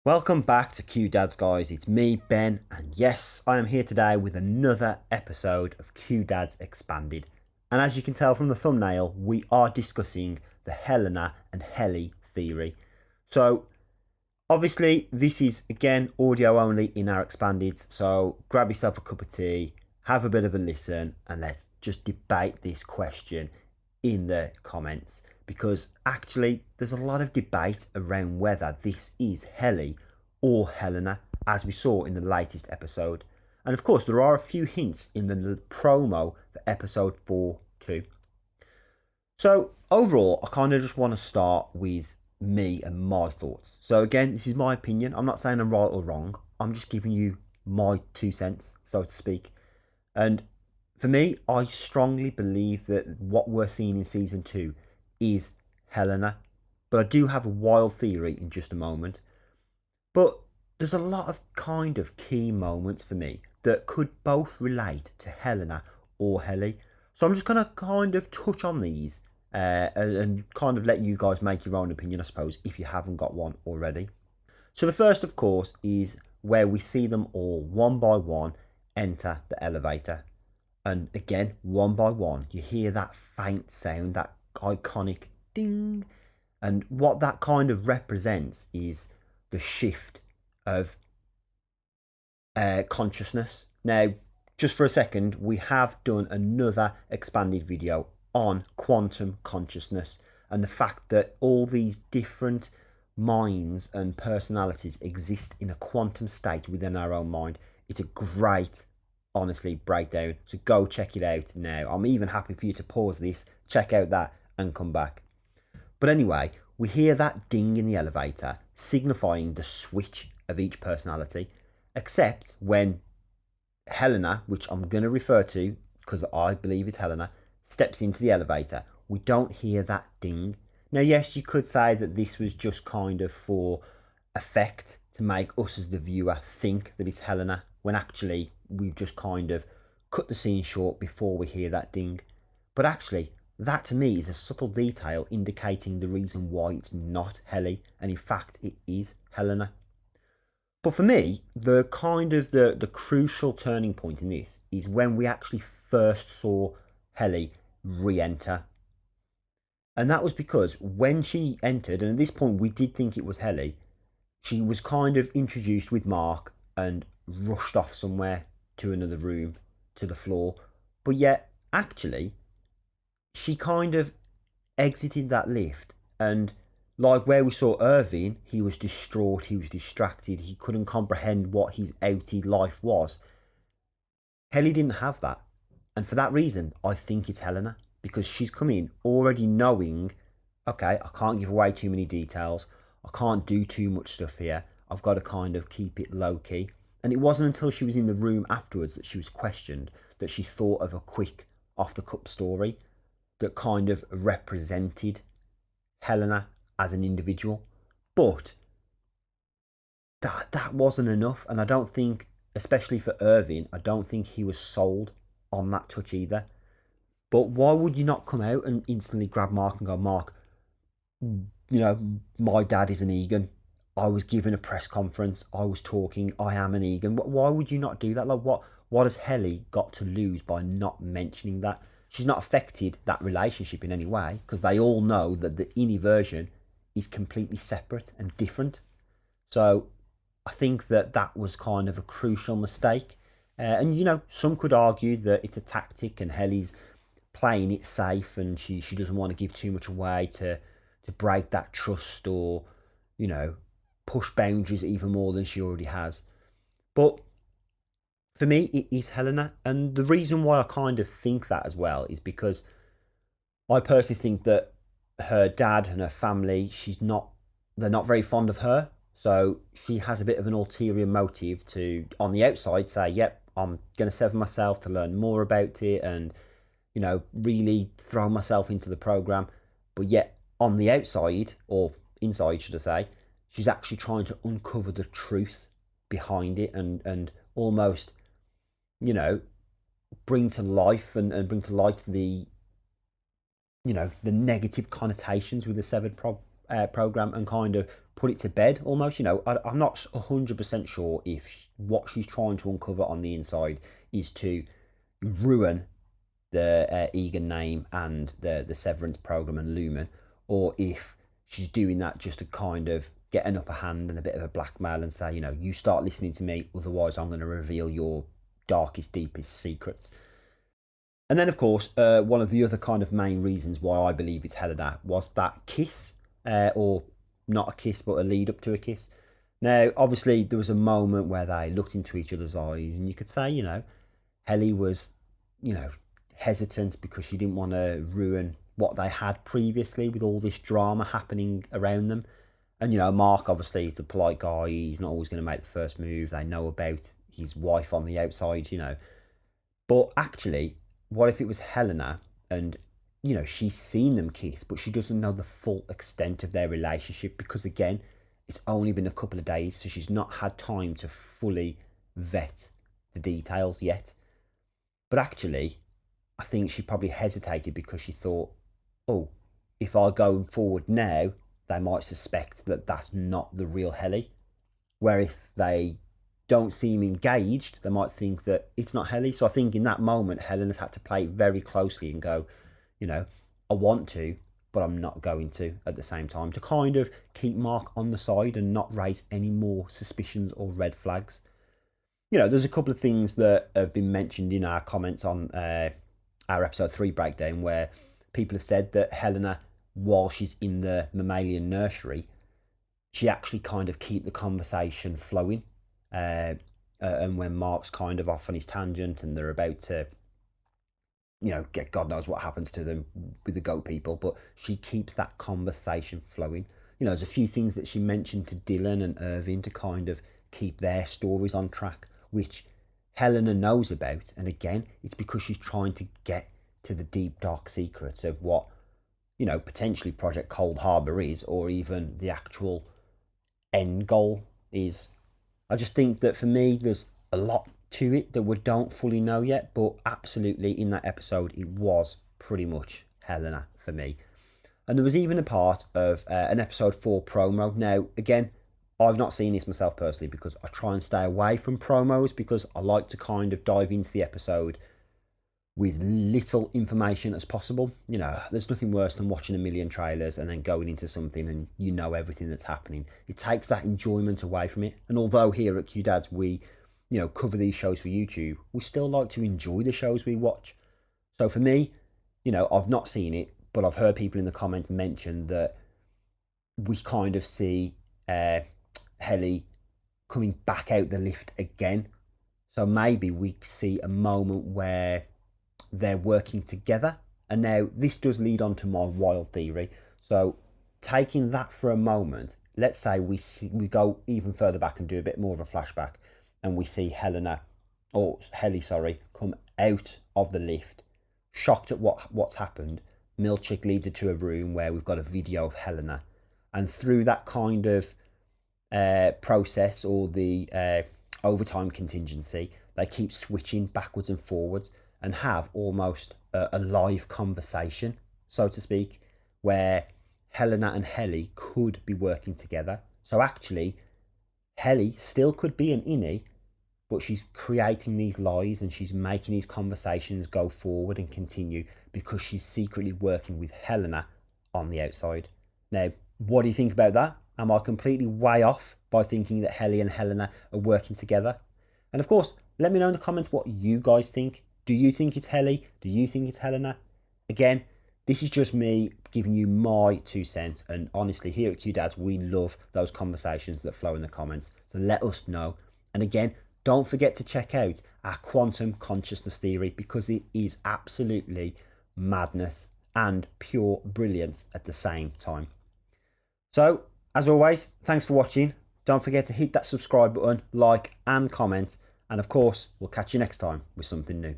Welcome back to Q Dads, guys. It's me, Ben, and yes, I am here today with another episode of Q Dads Expanded. And as you can tell from the thumbnail, we are discussing the Helena and Helly theory. So, obviously, this is again audio only in our expanded. So, grab yourself a cup of tea, have a bit of a listen, and let's just debate this question in the comments, because actually there's a lot of debate around whether this is Helly or Helena, as we saw in the latest episode. And of course, there are a few hints in the promo for episode 4 too. So overall, I kind of just want to start with me and my thoughts. So again, this is my opinion. I'm not saying I'm right or wrong. I'm just giving you my 2 cents, so to speak. And for me, I strongly believe that what we're seeing in season 2 is Helena. But I do have a wild theory in just a moment. But there's a lot of kind of key moments for me that could both relate to Helena or Helly. So I'm just going to kind of touch on these and kind of let you guys make your own opinion, I suppose, if you haven't got one already. So the first, of course, is where we see them all one by one enter the elevator. And again, one by one, you hear that faint sound, that iconic ding. And what that kind of represents is the shift of consciousness. Now, just for a second, we have done another expanded video on quantum consciousness and the fact that all these different minds and personalities exist in a quantum state within our own mind. It's a great, honestly, breakdown. So go check it out now. I'm even happy for you to pause this, check out that, and come back. But anyway, we hear that ding in the elevator, signifying the switch of each personality, except when Helena, which I'm going to refer to because I believe it's Helena, steps into the elevator. We don't hear that ding. Now, yes, you could say that this was just kind of for effect to make us as the viewer think that it's Helena, when actually we've just kind of cut the scene short before we hear that ding. But actually, that to me is a subtle detail indicating the reason why it's not Helly, and in fact it is Helena. But for me, the kind of the crucial turning point in this is when we actually first saw Helly re-enter. And that was because when she entered, and at this point we did think it was Helly, she was kind of introduced with Mark and rushed off somewhere to another room, to the floor. But yet, actually, she kind of exited that lift, and like where we saw Irving, he was distraught, he was distracted, he couldn't comprehend what his outy life was. Helly didn't have that, and for that reason I think it's Helena, because she's come in already knowing, okay, I can't give away too many details, I can't do too much stuff here, I've got to kind of keep it low key. And it wasn't until she was in the room afterwards that she was questioned that she thought of a quick off the cup story that kind of represented Helena as an individual. But that wasn't enough, and I don't think, especially for Irving, I don't think he was sold on that touch either. But why would you not come out and instantly grab Mark and go, Mark, my dad is an Egan. I was given a press conference. I was talking. I am an Egan. Why would you not do that? Like, what has Helly got to lose by not mentioning that? She's not affected that relationship in any way, because they all know that the innie version is completely separate and different. So I think that was kind of a crucial mistake. And some could argue that it's a tactic and Helly's playing it safe, and she doesn't want to give too much away to break that trust, or push boundaries even more than she already has. But for me, it is Helena, and the reason why I kind of think that as well is because I personally think that her dad and her family, they're not very fond of her. So she has a bit of an ulterior motive to, on the outside, say, yep, I'm going to sever myself to learn more about it and, really throw myself into the program. But yet, on the outside, or inside, should I say, she's actually trying to uncover the truth behind it, and almost, bring to life and bring to light the, the negative connotations with the severed program and kind of put it to bed almost. I'm not 100% sure if what she's trying to uncover on the inside is to ruin the Egan name and the Severance program and Lumen, or if she's doing that just to kind of get an upper hand and a bit of a blackmail and say, you start listening to me, otherwise I'm going to reveal your darkest, deepest secrets. And then, of course, one of the other kind of main reasons why I believe it's Helena was that kiss, or not a kiss, but a lead up to a kiss. Now, obviously, there was a moment where they looked into each other's eyes, and you could say, Helly was, hesitant because she didn't want to ruin what they had previously with all this drama happening around them. And, Mark, obviously, is a polite guy. He's not always going to make the first move. They know about his wife on the outside, But actually, what if it was Helena and, she's seen them kiss, but she doesn't know the full extent of their relationship because, again, it's only been a couple of days, so she's not had time to fully vet the details yet. But actually, I think she probably hesitated because she thought, oh, if I go forward now, they might suspect that that's not the real Helly. Where if they don't seem engaged, they might think that it's not Helly. So I think in that moment, Helena's had to play it very closely and go, I want to, but I'm not going to at the same time, to kind of keep Mark on the side and not raise any more suspicions or red flags. There's a couple of things that have been mentioned in our comments on our episode 3 breakdown where people have said that Helena, while she's in the mammalian nursery, she actually kind of keep the conversation flowing. And when Mark's kind of off on his tangent and they're about to, get God knows what happens to them with the goat people, but she keeps that conversation flowing. There's a few things that she mentioned to Dylan and Irving to kind of keep their stories on track, which Helena knows about. And again, it's because she's trying to get to the deep, dark secrets of what, potentially Project Cold Harbour is, or even the actual end goal is. I just think that for me, there's a lot to it that we don't fully know yet, but absolutely in that episode, it was pretty much Helena for me. And there was even a part of an episode 4 promo. Now, again, I've not seen this myself personally because I try and stay away from promos because I like to kind of dive into the episode with little information as possible. There's nothing worse than watching a million trailers and then going into something and everything that's happening. It takes that enjoyment away from it. And although here at QDads we, cover these shows for YouTube, we still like to enjoy the shows we watch. So for me, I've not seen it, but I've heard people in the comments mention that we kind of see Helly coming back out the lift again. So maybe we see a moment where they're working together. And now this does lead on to my wild theory. So taking that for a moment, let's say we go even further back and do a bit more of a flashback, and we see Helly, come out of the lift, shocked at what's happened. Milchick leads her to a room where we've got a video of Helena, and through that kind of process, or the overtime contingency, they keep switching backwards and forwards and have almost a live conversation, so to speak, where Helena and Helly could be working together. So actually, Helly still could be an innie, but she's creating these lies and she's making these conversations go forward and continue because she's secretly working with Helena on the outside. Now, what do you think about that? Am I completely way off by thinking that Helly and Helena are working together? And of course, let me know in the comments what you guys think. Do you think it's Helly? Do you think it's Helena? Again, this is just me giving you my 2 cents. And honestly, here at QDads, we love those conversations that flow in the comments. So let us know. And again, don't forget to check out our quantum consciousness theory because it is absolutely madness and pure brilliance at the same time. So, as always, thanks for watching. Don't forget to hit that subscribe button, like and comment. And of course, we'll catch you next time with something new.